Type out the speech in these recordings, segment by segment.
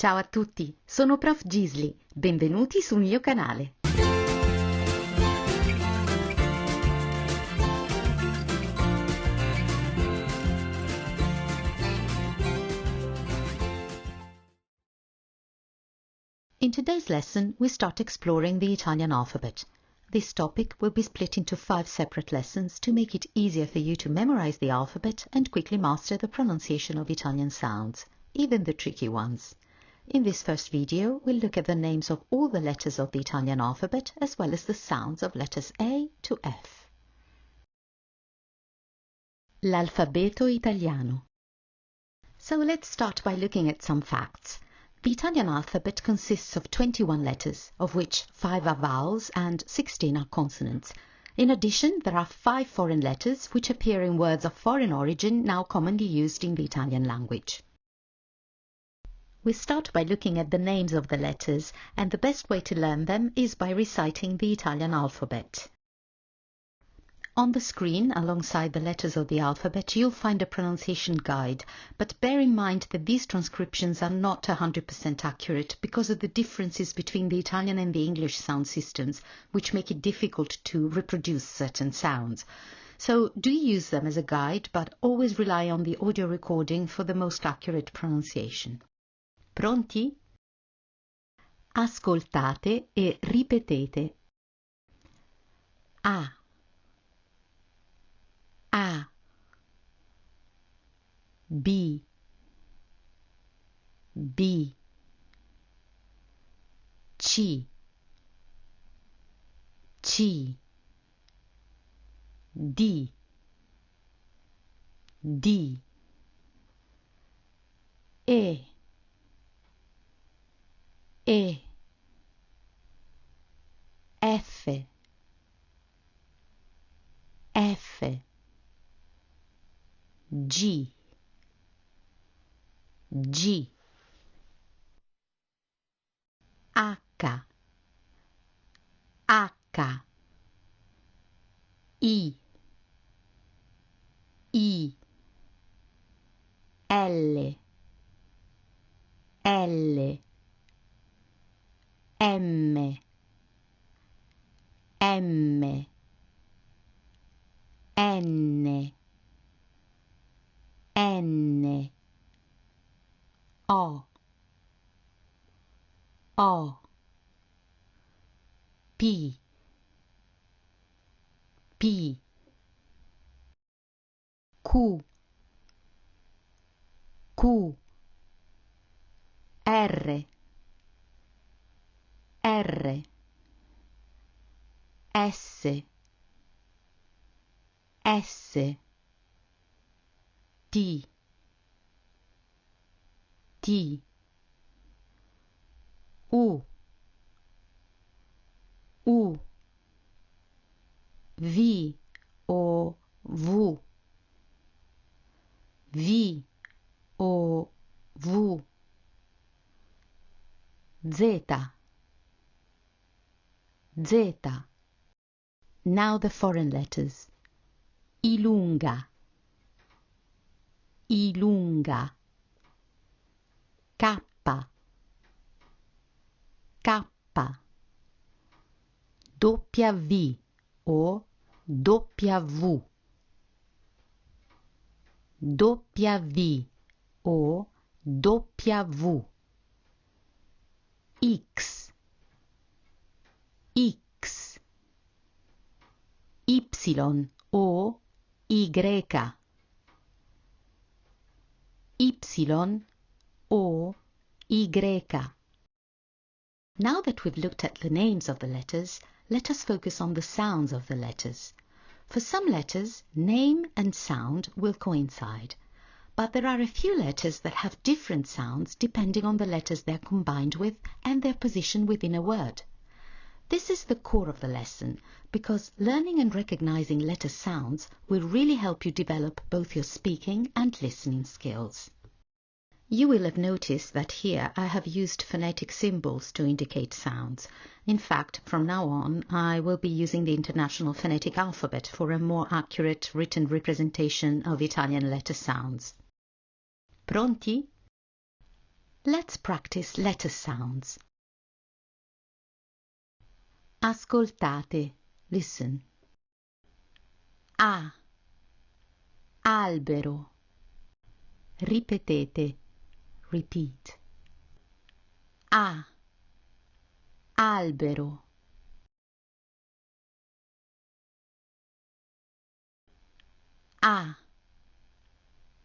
Ciao a tutti, sono Prof. Gisli, benvenuti sul mio canale. In today's lesson, we start exploring the Italian alphabet. This topic will be split into 5 separate lessons to make it easier for you to memorize the alphabet and quickly master the pronunciation of Italian sounds, even the tricky ones. In this first video, we'll look at the names of all the letters of the Italian alphabet as well as the sounds of letters A to F. L'alfabeto italiano. So let's start by looking at some facts. The Italian alphabet consists of 21 letters, of which 5 are vowels and 16 are consonants. In addition, there are 5 foreign letters which appear in words of foreign origin now commonly used in the Italian language. We start by looking at the names of the letters, and the best way to learn them is by reciting the Italian alphabet. On the screen, alongside the letters of the alphabet, you'll find a pronunciation guide, but bear in mind that these transcriptions are not 100% accurate because of the differences between the Italian and the English sound systems, which make it difficult to reproduce certain sounds. So do use them as a guide, but always rely on the audio recording for the most accurate pronunciation. Pronti? Ascoltate e ripetete. A. A, B, B, C, C, D, D, E, F, F, G, G, H, H, I, L, L, M, M, N, N, O, P, P, Q, Q, R, R, S, S, T, T, U, V, O, V, V, O, V, Z, Z. Now the foreign letters. Ilunga, ilunga, K, K, W o W, W o W, X, X, Y o Y, Y o Y. Now that we've looked at the names of the letters, let us focus on the sounds of the letters. For some letters, name and sound will coincide, but there are a few letters that have different sounds depending on the letters they're combined with and their position within a word. This is the core of the lesson, because learning and recognizing letter sounds will really help you develop both your speaking and listening skills. You will have noticed that here I have used phonetic symbols to indicate sounds. In fact, from now on, I will be using the International Phonetic Alphabet for a more accurate written representation of Italian letter sounds. Pronti? Let's practice letter sounds. Ascoltate, listen. A, albero. Ripetete, repeat. A, albero. A,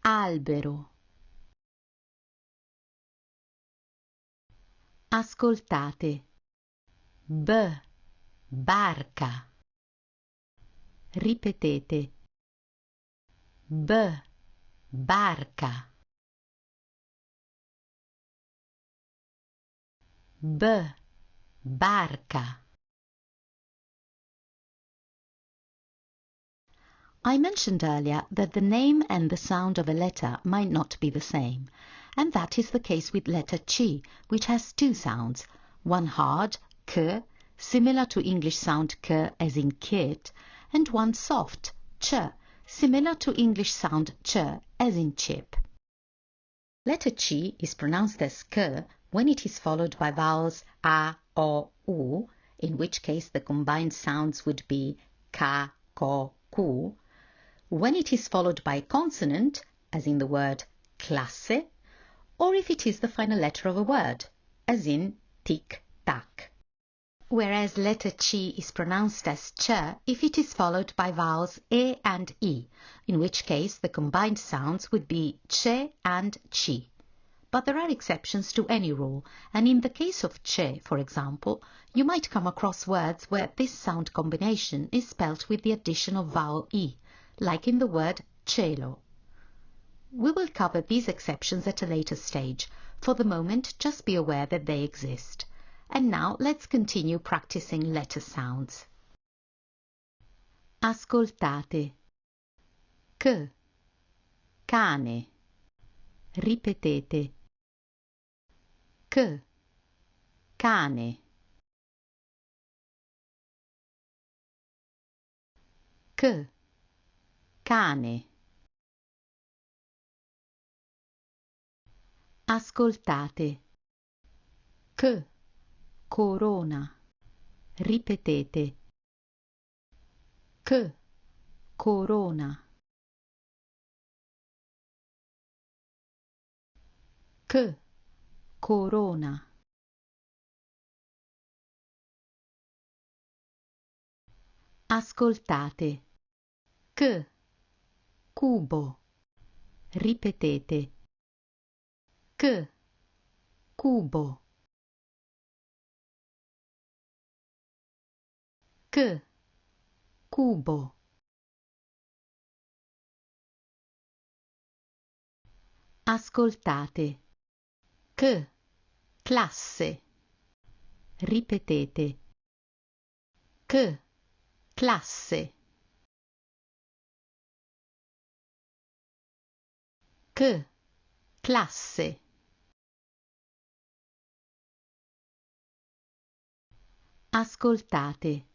albero. Ascoltate. B, barca. Ripetete. B, barca. B, barca. I mentioned earlier that the name and the sound of a letter might not be the same, and that is the case with letter C, which has two sounds, one hard, k, similar to English sound k as in kit, and one soft, ch, similar to English sound ch as in chip. Letter C is pronounced as k when it is followed by vowels a, o, u, in which case the combined sounds would be ka, ko, ku, when it is followed by a consonant, as in the word classe, or if it is the final letter of a word, as in tic, tac. Whereas letter C is pronounced as ch if it is followed by vowels e and i, in which case the combined sounds would be che and chi. But there are exceptions to any rule, and in the case of che, for example, you might come across words where this sound combination is spelt with the addition of vowel i, like in the word cielo. We will cover these exceptions at a later stage. For the moment, just be aware that they exist. And now let's continue practicing letter sounds. Ascoltate. C, cane. Ripetete. C, cane. C, cane. Ascoltate. C, corona. Ripetete. C, corona. C, corona. Ascoltate. C, cubo. Ripetete. C, cubo. C, cubo. Ascoltate. C, classe. Ripetete. C, classe. C, classe. Ascoltate.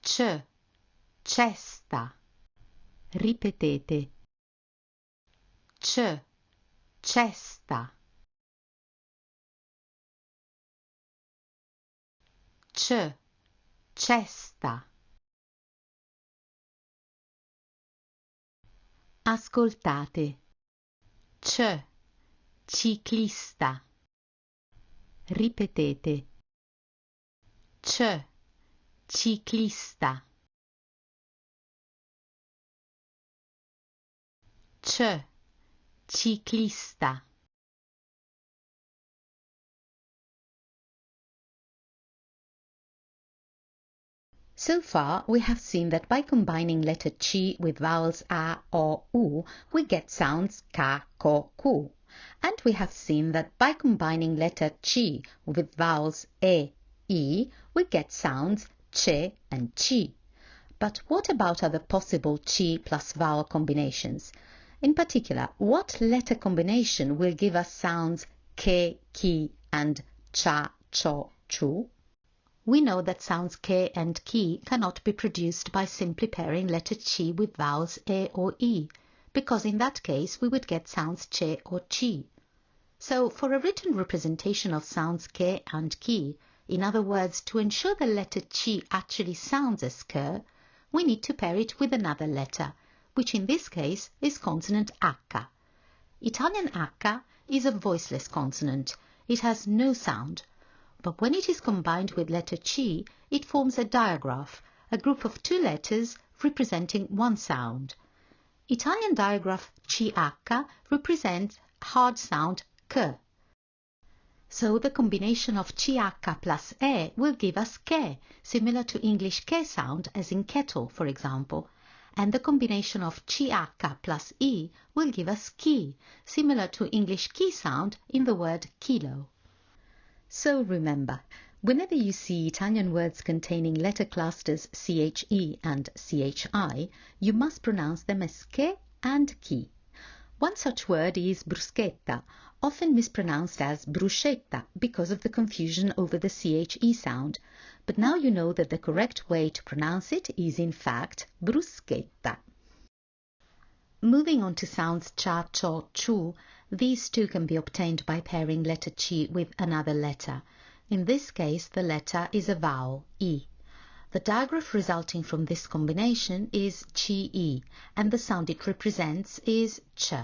C, cesta. Ripetete. C, cesta. C, cesta. Ascoltate. C, ciclista. Ripetete. C, ciclista. C, ciclista. So far, we have seen that by combining letter C with vowels a, o, u, we get sounds ka, ko, ku. And we have seen that by combining letter C with vowels e, I, we get sounds che and chi. But what about other possible chi plus vowel combinations? In particular, what letter combination will give us sounds ke, ki, and cha, cho, chu? We know that sounds ke and ki cannot be produced by simply pairing letter chi with vowels e or I, because in that case we would get sounds che or chi. So for a written representation of sounds ke and ki, in other words, to ensure the letter chi actually sounds as ke, we need to pair it with another letter, which in this case is consonant H. Italian H is a voiceless consonant. It has no sound. But when it is combined with letter chi, it forms a digraph, a group of two letters representing one sound. Italian digraph CH represents hard sound k. So the combination of CH plus E will give us ke, similar to English ke sound as in kettle, for example. And the combination of CH plus E will give us ki, similar to English ki sound in the word kilo. So remember, whenever you see Italian words containing letter clusters CHE and CHI, you must pronounce them as che and chi. One such word is bruschetta, often mispronounced as bruschetta because of the confusion over the CHE sound, but now you know that the correct way to pronounce it is in fact bruschetta. Moving on to sounds cha, cho, chu, these too can be obtained by pairing letter chi with another letter. In this case, the letter is a vowel, I. The digraph resulting from this combination is chi-i, and the sound it represents is ch.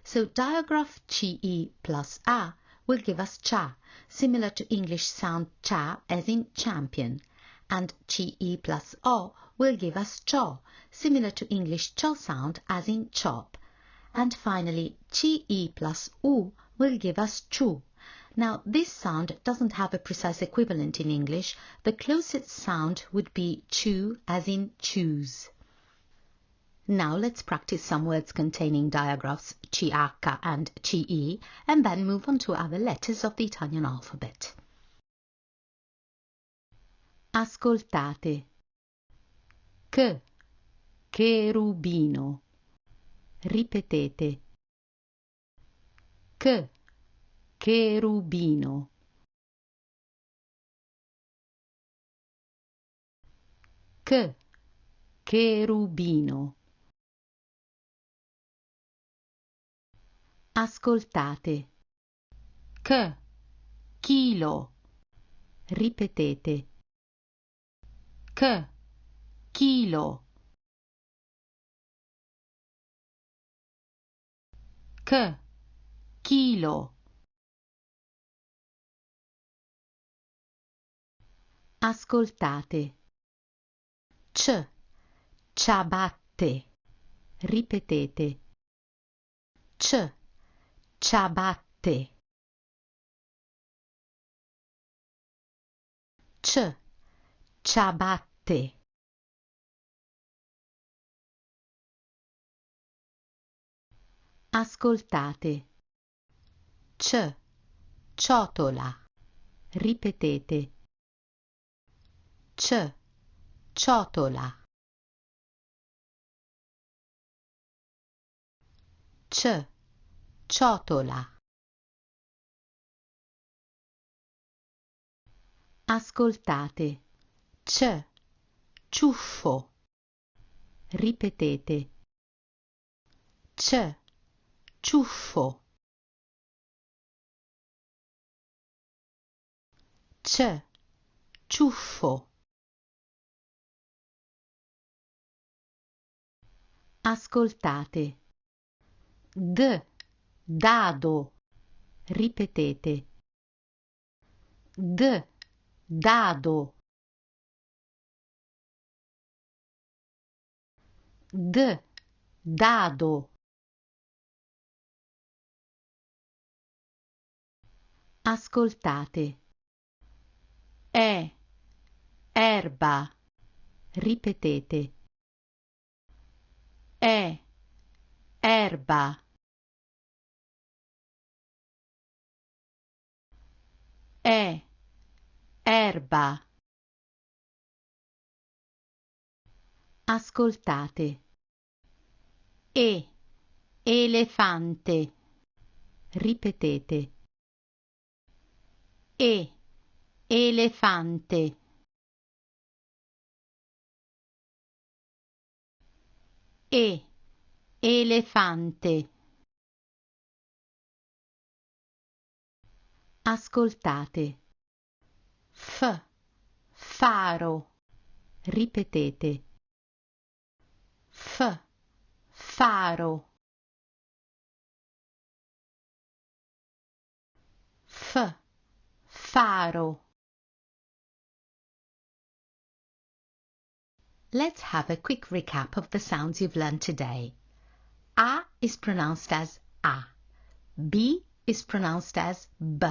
So digraph chi-i plus a will give us cha, similar to English sound cha as in champion, and chi-i plus o will give us cho, similar to English cho sound as in chop. And finally, chi-i plus u will give us chu. Now, this sound doesn't have a precise equivalent in English. The closest sound would be chew as in choose. Now let's practice some words containing digraphs CH and CE and then move on to other letters of the Italian alphabet. Ascoltate. K, cherubino. Ripetete. K, cherubino. K, cherubino. Ascoltate. K, chilo. Ripetete. K, chilo. K, chilo. Ascoltate. C, ciabatte. Ripetete. C, ciabatte. C, ciabatte. Ascoltate. C, ciotola. Ripetete. C, ciotola. C, ciotola. Ascoltate. C, ciuffo. Ripetete. C, ciuffo. C, ciuffo. Ascoltate. D, dado. Ripetete. D, dado. D, dado. Ascoltate. Erba. Ripetete. Erba. Erba. Ascoltate. Elefante. Ripetete. Elefante. Elefante. ascoltate. F, faro. Ripetete. F, faro. F, faro. Let's have a quick recap of the sounds you've learned today. A is pronounced as A. B is pronounced as B.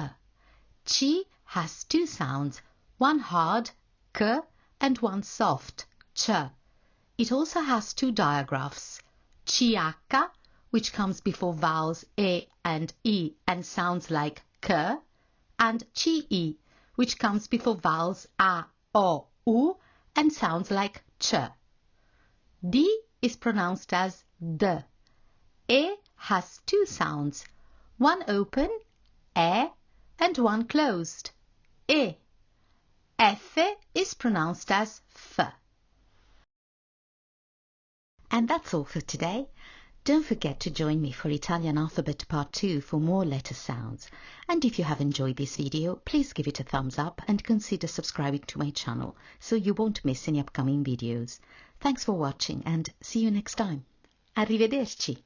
Chi has two sounds, one hard, K, and one soft, Ch. It also has two diagraphs, CH, which comes before vowels E and I and sounds like K, and CI, which comes before vowels A, O, U and sounds like Ch. D is pronounced as D. E has two sounds, one open, E, and one closed, E. F is pronounced as F. And that's all for today. Don't forget to join me for Italian Alphabet Part 2 for more letter sounds. And if you have enjoyed this video, please give it a thumbs up and consider subscribing to my channel so you won't miss any upcoming videos. Thanks for watching and see you next time. Arrivederci!